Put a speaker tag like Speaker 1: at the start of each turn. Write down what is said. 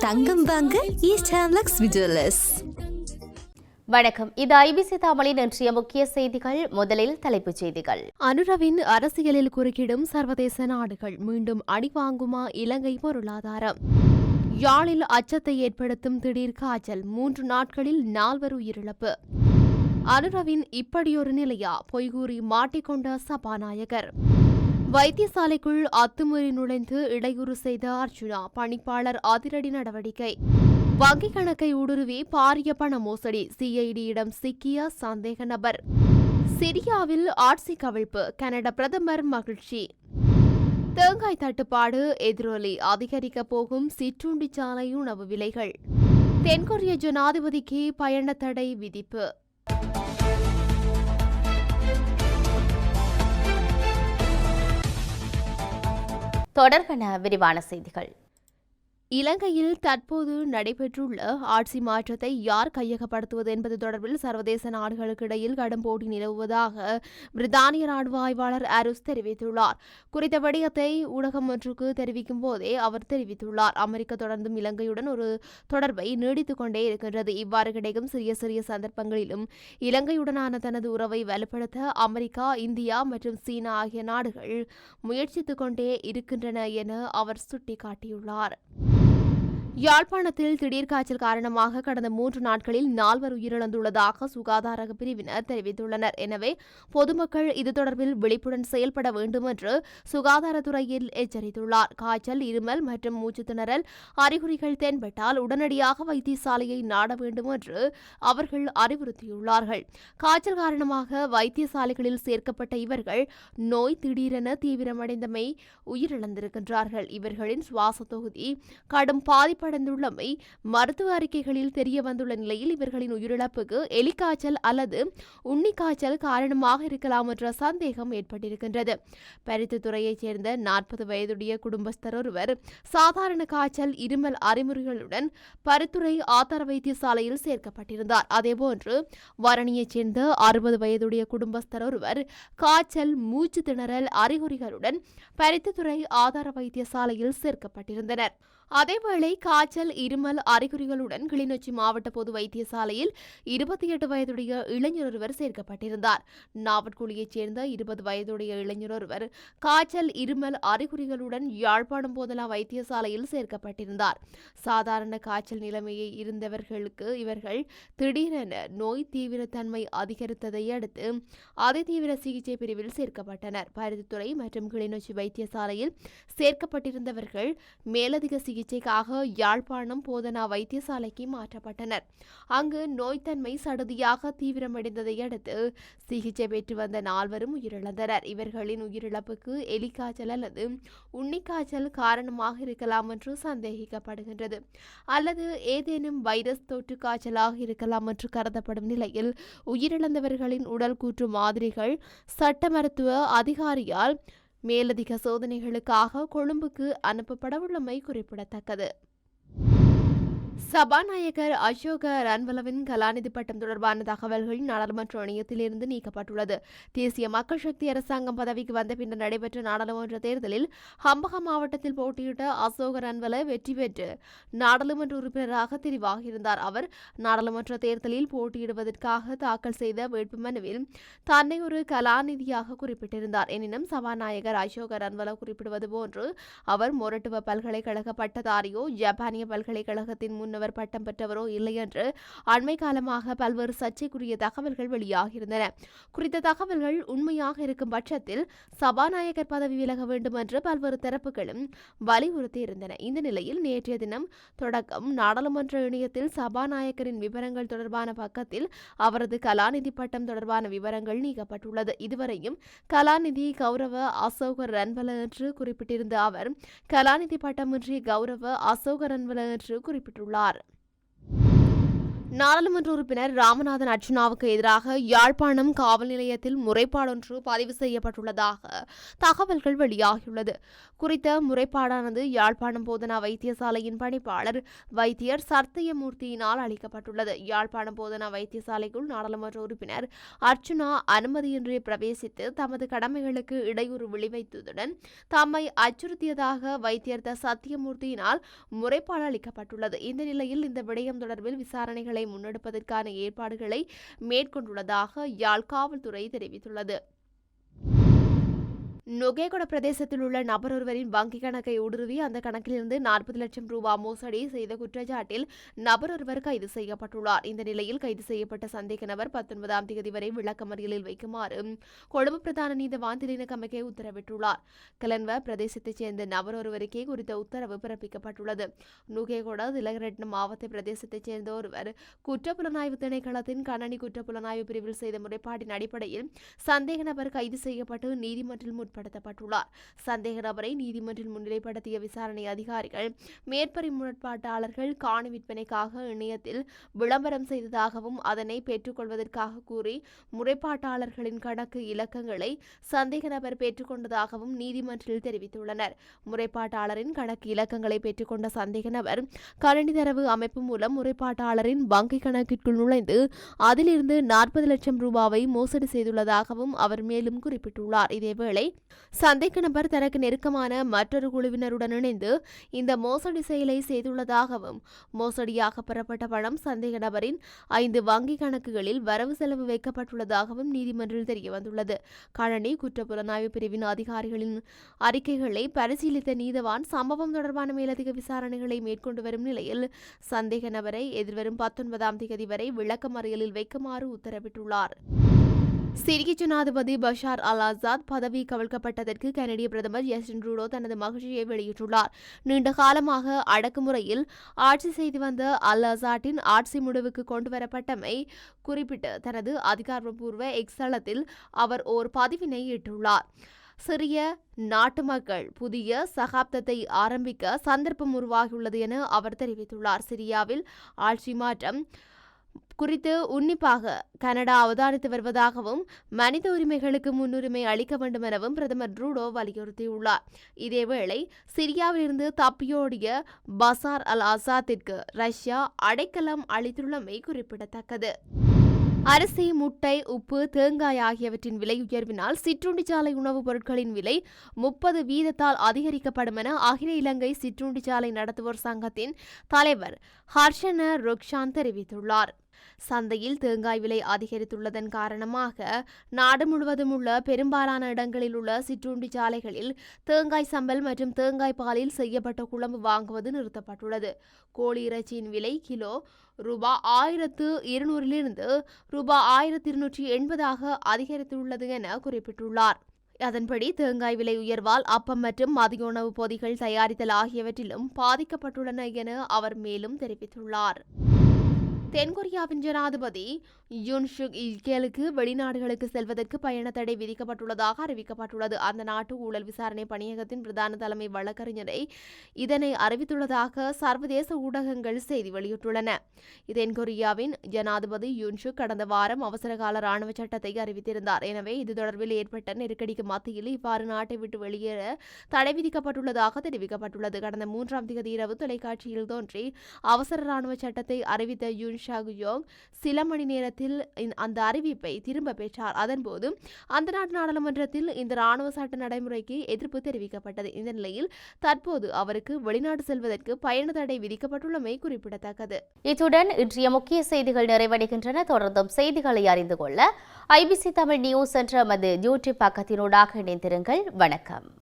Speaker 1: தங்கம் வாங்க east Lakshmi jewellers.
Speaker 2: வணக்கம், இது ஐபிசி தமிழின் இன்றைய முக்கிய செய்திகள். முதலில் தலைப்புச் செய்திகள்.
Speaker 3: அனுரவின் அரசியலில் குறுக்கிடும் சர்வதேச நாடுகள் மீண்டும் அடிவாங்குமா இலங்கை பொருளாதாரம்? யாழில் அச்சத்தை ஏற்படுத்தும் திடீர் காய்ச்சல், 3 நாட்களில் 4 உயிரிழப்பு. அனுரவின் இப்படியொரு நிலையா? பொய்கூறி மாட்டிக்கொண்ட சபாநாயகர். வைத்தியசாலைக்குள் அத்துமீறி நுழைந்து இடையூறு செய்த அர்ஜுனா, பணிப்பாளர் அதிரடி நடவடிக்கை. வங்கிக் கணக்கை ஊடுருவி பாரிய பண மோசடி, சிஐடியிடம் சிக்கிய சந்தேக நபர். சிரியாவில் ஆட்சி கவிழ்ப்பு, கனடா பிரதமர் மகிழ்ச்சி. தேங்காய் தட்டுப்பாடு எதிரொலி, அதிகரிக்க போகும் சிற்றுண்டிச்சாலை உணவு விலைகள். தென்கொரிய ஜனாதிபதிக்கு பயண தடை விதிப்பு.
Speaker 2: தொடர்பான விரிவான செய்திகள்.
Speaker 3: இலங்கையில் தற்போது நடைபெற்றுள்ள ஆட்சி மாற்றத்தை யார் கையகப்படுத்துவது என்பது தொடர்பில் சர்வதேச நாடுகளுக்கு இடையில் கடும் போட்டி நிலவுவதாக பிரித்தானிய ராணுவ ஆய்வாளர் அருஸ் தெரிவித்துள்ளார். குறித்த விடயத்தை ஊடகம் ஒன்றுக்கு தெரிவிக்கும் போதே அவர் தெரிவித்துள்ளார். அமெரிக்கா தொடர்ந்தும் இலங்கையுடன் ஒரு தொடர்பை நீடித்துக் கொண்டே இருக்கின்றது. இவ்வாறு கிடைக்கும் சிறிய சிறிய சந்தர்ப்பங்களிலும் இலங்கையுடனான தனது உறவை வலுப்படுத்த அமெரிக்கா, இந்தியா மற்றும் சீனா ஆகிய நாடுகள் முயற்சித்துக் கொண்டே இருக்கின்றன என அவர் சுட்டிக்காட்டியுள்ளார். யாழ்ப்பாணத்தில் திடீர் காய்ச்சல் காரணமாக கடந்த 3 நாட்களில் 4 உயிரிழந்துள்ளதாக சுகாதார பிரிவினர் தெரிவித்துள்ளனர். எனவே பொதுமக்கள் இது தொடர்பில் விழிப்புடன் செயல்பட வேண்டும் என்று சுகாதாரத்துறையில் எச்சரித்துள்ளார். காய்ச்சல், இருமல் மற்றும் மூச்சுத்திணறல் அறிகுறிகள் தென்பட்டால் உடனடியாக வைத்தியசாலையை நாட வேண்டும் என்று அவர்கள் அறிவுறுத்தியுள்ளார்கள். காய்ச்சல் காரணமாக வைத்தியசாலைகளில் சேர்க்கப்பட்ட இவர்கள் நோய் திடீரென தீவிரமடைந்தமை உயிரிழந்திருக்கின்றார்கள். இவர்களின் சுவாச தொகுதி கடும் பாதிப்பு அடைந்துள்ளமை மருத்துவ அறிக்கைகளில் தெரிய வந்துள்ள நிலையில் இவர்களின் உயிரிழப்புக்கு எலிக்காய்ச்சல் அல்லது உன்னிக்காய்ச்சல் காரணமாக இருக்கலாம் என்ற சந்தேகம் ஏற்பட்டிருக்கின்றது. பருத்தித்துறையைச் சேர்ந்த 40 வயதுடைய குடும்பஸ்தர் ஒருவர் சாதாரண காய்ச்சல், இருமல் அறிகுறிகளுடன் பருத்துறை ஆதார வைத்தியசாலையில் சேர்க்கப்பட்டிருந்தார். அதேபோன்று வரணியைச் சேர்ந்த 60 வயதுடைய குடும்பஸ்தர் ஒருவர் காய்ச்சல், மூச்சு திணறல் அறிகுறிகளுடன் பருத்தித்துறை ஆதார வைத்தியசாலையில் சேர்க்கப்பட்டிருந்தனர். அதேவேளை காய்ச்சல், இருமல் அறிகுறிகளுடன் கிளிநொச்சி மாவட்ட பொது வைத்தியசாலையில் 28 வயதுடைய இளைஞர் ஒருவர் சேர்க்கப்பட்டிருந்தார். நாவற்குழியைச் சேர்ந்த 20 வயதுடைய இளைஞர் ஒருவர் காய்ச்சல், இருமல் அறிகுறிகளுடன் யாழ்ப்பாணம் போதனா வைத்தியசாலையில் சேர்க்கப்பட்டிருந்தார். சாதாரண காய்ச்சல் நிலைமையை இருந்தவர்களுக்கு இவர்கள் திடீரென நோய் தீவிரத்தன்மை அதிகரித்ததை அடுத்து அதிதீவிர சிகிச்சை பிரிவில் சேர்க்கப்பட்டனர். பருத்தித்துறை மற்றும் கிளிநொச்சி வைத்தியசாலையில் சேர்க்கப்பட்டிருந்தவர்கள் மேலதிக சிகிச்சைக்காக யாழ்ப்பாணம் போதனா வைத்தியசாலைக்கு மாற்றப்பட்டனர். அங்கு நோய்த்தன்மை சடுதியாக தீவிரமடைந்ததை அடுத்து சிகிச்சை பெற்று வந்த 4 உயிரிழந்தனர். இவர்களின் உயிரிழப்புக்கு எலிக்காய்ச்சல் அல்லது உன்னிக்காய்ச்சல் காரணமாக இருக்கலாம் என்று சந்தேகிக்கப்படுகின்றது. அல்லது ஏதேனும் வைரஸ் தொற்று காய்ச்சலாக இருக்கலாம் என்று கருதப்படும் நிலையில் உயிரிழந்தவர்களின் உடல் கூற்று மாதிரிகள் சட்ட மருத்துவ அதிகாரியால் மேலதிக சோதனைகளுக்காக கொழும்புக்கு அனுப்பப்படவுள்ளமை குறிப்பிடத்தக்கது. சபாநாயகர் அசோக ரன்வலவின் கலாநிதி பட்டம் தொடர்பான தகவல்கள் நாடாளுமன்ற இணையத்திலிருந்து நீக்கப்பட்டுள்ளது. தேசிய மக்கள் சக்தி அரசாங்கம் பதவிக்கு வந்த பின்னர் நடைபெற்ற நாடாளுமன்ற தேர்தலில் ஹம்பக மாவட்டத்தில் போட்டியிட்ட அசோக ரன்வல வெற்றி பெற்று நாடாளுமன்ற உறுப்பினராக தெரிவாகியிருந்தார். அவர் நாடாளுமன்ற தேர்தலில் போட்டியிடுவதற்காக தாக்கல் செய்த வேட்புமனுவில் தன்னை ஒரு கலாநிதியாக குறிப்பிட்டிருந்தார். எனினும் சபாநாயகர் அசோக ரன்வல குறிப்பிடுவது போன்று அவர் மொரட்டுவ பல்கலைக்கழக பட்டதாரியோ, ஜப்பானிய பல்கலைக்கழகத்தின் முன்னவர் பட்டம் பெற்றவரோ இல்லை என்று அண்மை காலமாக பல்வேறு சர்ச்சைக்குரிய தகவல்கள் வெளியாகியிருந்தன. குறித்த தகவல்கள் உண்மையாக இருக்கும் பட்சத்தில் சபாநாயகர் பதவி விலக வேண்டும் என்று பல்வேறு தரப்புகளும் வலியுறுத்தியிருந்தன. இந்த நிலையில் நேற்றைய தினம் தொடக்கம் நாடாளுமன்ற இணையத்தில் சபாநாயகரின் விவரங்கள் தொடர்பான பக்கத்தில் அவரது கலாநிதி பட்டம் தொடர்பான விவரங்கள் நீக்கப்பட்டுள்ளது. இதுவரையும் கலாநிதி கௌரவ அசோக ரன்வல என்று குறிப்பிட்டிருந்த அவர் கலாநிதி பட்டமின்றி கௌரவ அசோக ரன்வல என்று குறிப்பிட்டுள்ளார். நாடாளுமன்ற உறுப்பினர் ராமநாதன் அர்ச்சுனாவுக்கு எதிராக யாழ்ப்பாணம் காவல் நிலையத்தில் முறைப்பாடொன்று பதிவு செய்யப்பட்டுள்ளதாக தகவல்கள் வெளியாகியுள்ளது. குறித்த முறைப்பாடானது யாழ்ப்பாணம் போதனா வைத்தியசாலையின் பணிப்பாளர் வைத்தியர் சத்தியமூர்த்தியினால் அளிக்கப்பட்டுள்ளது. யாழ்ப்பாணம் போதனா வைத்தியசாலைக்குள் நாடாளுமன்ற உறுப்பினர் அர்ச்சுனா அனுமதியின்றி பிரவேசித்து தமது கடமைகளுக்கு இடையூறு விளைவித்ததுடன் தம்மை அச்சுறுத்தியதாக வைத்தியர் சத்தியமூர்த்தியினால் முறைப்பாடு அளிக்கப்பட்டுள்ளது. இந்த நிலையில் இந்த விடயம் தொடர்பில் விசாரணைகளை முன்னெடுப்பதற்கான ஏற்பாடுகளை மேற்கொண்டுள்ளதாக யாழ் காவல்துறை தெரிவித்துள்ளது. நுகேகொட பிரதேசத்தில் உள்ள நபர் ஒருவரின் வங்கிக் கணக்கை ஊடுருவி அந்த கணக்கிலிருந்து 40 லட்சம் ரூபாய் மோசடி செய்த குற்றச்சாட்டில் நபர் ஒருவர் கைது செய்யப்பட்டுள்ளார். இந்த நிலையில் கைது செய்யப்பட்ட சந்தேக நபர் 19ஆம் தேதி வரை விளக்கமறியலில் வைக்குமாறு கொழும்பு பிரதான நீதவான் திலினகமகே உத்தரவிட்டுள்ளார். கலன்வ பிரதேசத்தைச் சேர்ந்த நபர் ஒருவருக்கே குறித்த உத்தரவு பிறப்பிக்கப்பட்டுள்ளது. நுகேகொட திலகரட்னம் மாவட்ட பிரதேசத்தைச் சேர்ந்த ஒருவர் குற்றப்புலனாய்வு திணைக்களத்தின் கணனி குற்றப்புலனாய்வு பிரிவில் செய்த முறைப்பாட்டின் அடிப்படையில் சந்தேக நபர் கைது செய்யப்பட்டு நீதிமன்றில் படுத்தப்பட்டுள்ளார். சந்தேக நபரை நீதிமன்றில் முன்னிலைப்படுத்திய விசாரணை அதிகாரிகள் மேற்படி முரண்பாட்டாளர்கள் காணி விற்பனைக்காக இணையத்தில் விளம்பரம் செய்ததாகவும் அதனை பெற்றுக் கொள்வதற்காக கூறி முறைப்பாட்டாளர்களின் கணக்கு இலக்கங்களை சந்தேக நபர் பெற்றுக்கொண்டதாகவும் நீதிமன்றில் தெரிவித்துள்ளனர். முறைப்பாட்டாளரின் கணக்கு இலக்கங்களை பெற்றுக்கொண்ட சந்தேக நபர் கணினி தரவு அமைப்பு மூலம் முறைப்பாட்டாளரின் வங்கி கணக்கிற்குள் நுழைந்து அதிலிருந்து 40 லட்சம் ரூபாவை மோசடி செய்துள்ளதாகவும் அவர் மேலும் குறிப்பிட்டுள்ளார். இதேவேளை சந்தேக நபர் தனக்கு நெருக்கமான மற்றொரு குழுவினருடன் இணைந்து இந்த மோசடி செயலை செய்துள்ளதாகவும் மோசடியாக பெறப்பட்ட பணம் சந்தேக நபரின் 5 வங்கி கணக்குகளில் வரவு செலவு வைக்கப்பட்டுள்ளதாகவும் நீதிமன்றில் தெரியவந்துள்ளது. கணனி குற்றப்புலனாய்வு பிரிவின் அதிகாரிகளின் அறிக்கைகளை பரிசீலித்த நீதவான் சம்பவம் தொடர்பான மேலதிக விசாரணைகளை மேற்கொண்டு வரும் நிலையில் சந்தேக நபரை எதிர்வரும் 19ஆம் தேதி வரை விளக்கமறியலில் வைக்குமாறு உத்தரவிட்டுள்ளார். சிரிய ஜனாதிபதி பஷார் அல் ஆசாத் பதவி கவிழ்க்கப்பட்டதற்கு கனடிய பிரதமர் ஜஸ்டின் ட்ரூடோ தனது மகிழ்ச்சியை வெளியிட்டுள்ளார். நீண்ட காலமாக அடக்குமுறையில் ஆட்சி செய்து வந்த அல் ஆசாட்டின் ஆட்சி முடிவுக்கு கொண்டுவரப்பட்டமை குறிப்பிட்டு தனது அதிகாரப்பூர்வ எக்ஸ் தளத்தில் அவர் ஓர் பதிவினை இட்டுள்ளார். சிரிய நாட்டு மக்கள் புதிய சகாப்தத்தை ஆரம்பிக்க சந்தர்ப்பம் உருவாகியுள்ளது என அவர் தெரிவித்துள்ளார். சிரியாவில் ஆட்சி மாற்றம் குறித்து உன்னிப்பாக கனடா அவதானித்து வருவதாகவும் மனித உரிமைகளுக்கு முன்னுரிமை அளிக்க வேண்டும் எனவும் பிரதமர் ட்ரூடோ வலியுறுத்தியுள்ளார். இதேவேளை சிரியாவிலிருந்து தப்பியோடிய பசார் அல் ஆசாத்திற்கு ரஷ்யா அடைக்கலம் அளித்துள்ளமை குறிப்பிடத்தக்கது. அரிசி, முட்டை, உப்பு, தேங்காய் ஆகியவற்றின் விலை உயர்வினால் சிற்றுண்டிச்சாலை உணவுப் பொருட்களின் விலை 30% அதிகரிக்கப்படும் என அகில இலங்கை சிற்றுண்டிச்சாலை நடத்துவோர் சங்கத்தின் தலைவர் ஹர்ஷன ருக்ஷான் தெரிவித்துள்ளார். சந்தையில் தேங்காய் விலை அதிகரித்துள்ளதன் காரணமாக நாடு முழுவதும் உள்ள பெரும்பாலான இடங்களில் உள்ள சிற்றுண்டிச்சாலைகளில் தேங்காய் சம்பல் மற்றும் தேங்காய் பாலில் செய்யப்பட்ட குழம்பு வாங்குவது நிறுத்தப்பட்டுள்ளது. கோழி இறைச்சியின் விலை கிலோ ரூபாய் 1200 ரூபாய் 1280 அதிகரித்துள்ளது என குறிப்பிட்டுள்ளார். அதன்படி தேங்காய் விலை உயர்வால் அப்பம் மற்றும் மதிய உணவு பொதிகள் தயாரித்தல் ஆகியவற்றிலும் பாதிக்கப்பட்டுள்ளன என அவர் மேலும் தெரிவித்துள்ளார். தென்கொரியாவின் ஜனாதிபதி யூன் சுக் இல்கேலுக்கு வெளிநாடுகளுக்கு செல்வதற்கு பயண தடை விதிக்கப்பட்டுள்ளதாக அறிவிக்கப்பட்டுள்ளது. அந்த நாட்டு ஊழல் விசாரணை பணியகத்தின் பிரதான தலைமை வழக்கறிஞரை இதனை அறிவித்துள்ளதாக சர்வதேச ஊடகங்கள் செய்தி வெளியிட்டுள்ளன. தென்கொரியாவின் ஜனாதிபதி யூன் சுக் கடந்த வாரம் அவசரகால ராணுவ சட்டத்தை அறிவித்திருந்தார். எனவே இது தொடர்பில் ஏற்பட்ட நெருக்கடிக்கு மத்தியில் இவ்வாறு நாட்டை விட்டு வெளியேற தடை விதிக்கப்பட்டுள்ளதாக தெரிவிக்கப்பட்டுள்ளது. கடந்த 3ஆம் தேதி இரவு தொலைக்காட்சியில் தோன்றி அவசர ராணுவ சட்டத்தை அறிவித்த யூன் ஷாகுயோங் சில மணி நேரத்தில் அந்த அறிவிப்பை திரும்ப பெற்றார். அதன்போது அந்த நாட்டு நாடாளுமன்றத்தில் இந்த ராணுவ சட்ட நடைமுறைக்கு எதிர்ப்பு தெரிவிக்கப்பட்டது. இந்த நிலையில் தற்போது அவருக்கு வெளிநாடு செல்வதற்கு பயண தடை விதிக்கப்பட்டுள்ளமை குறிப்பிடத்தக்கது.
Speaker 2: இத்துடன் இன்றைய முக்கிய செய்திகள் நிறைவடைகின்றன. தொடர்ந்தும் செய்திகளை அறிந்து கொள்ள IBC தமிழ் நியூஸ் என்ற எமது யூடியூப் பக்கத்தினூடாக இணைந்திருங்கள். வணக்கம்.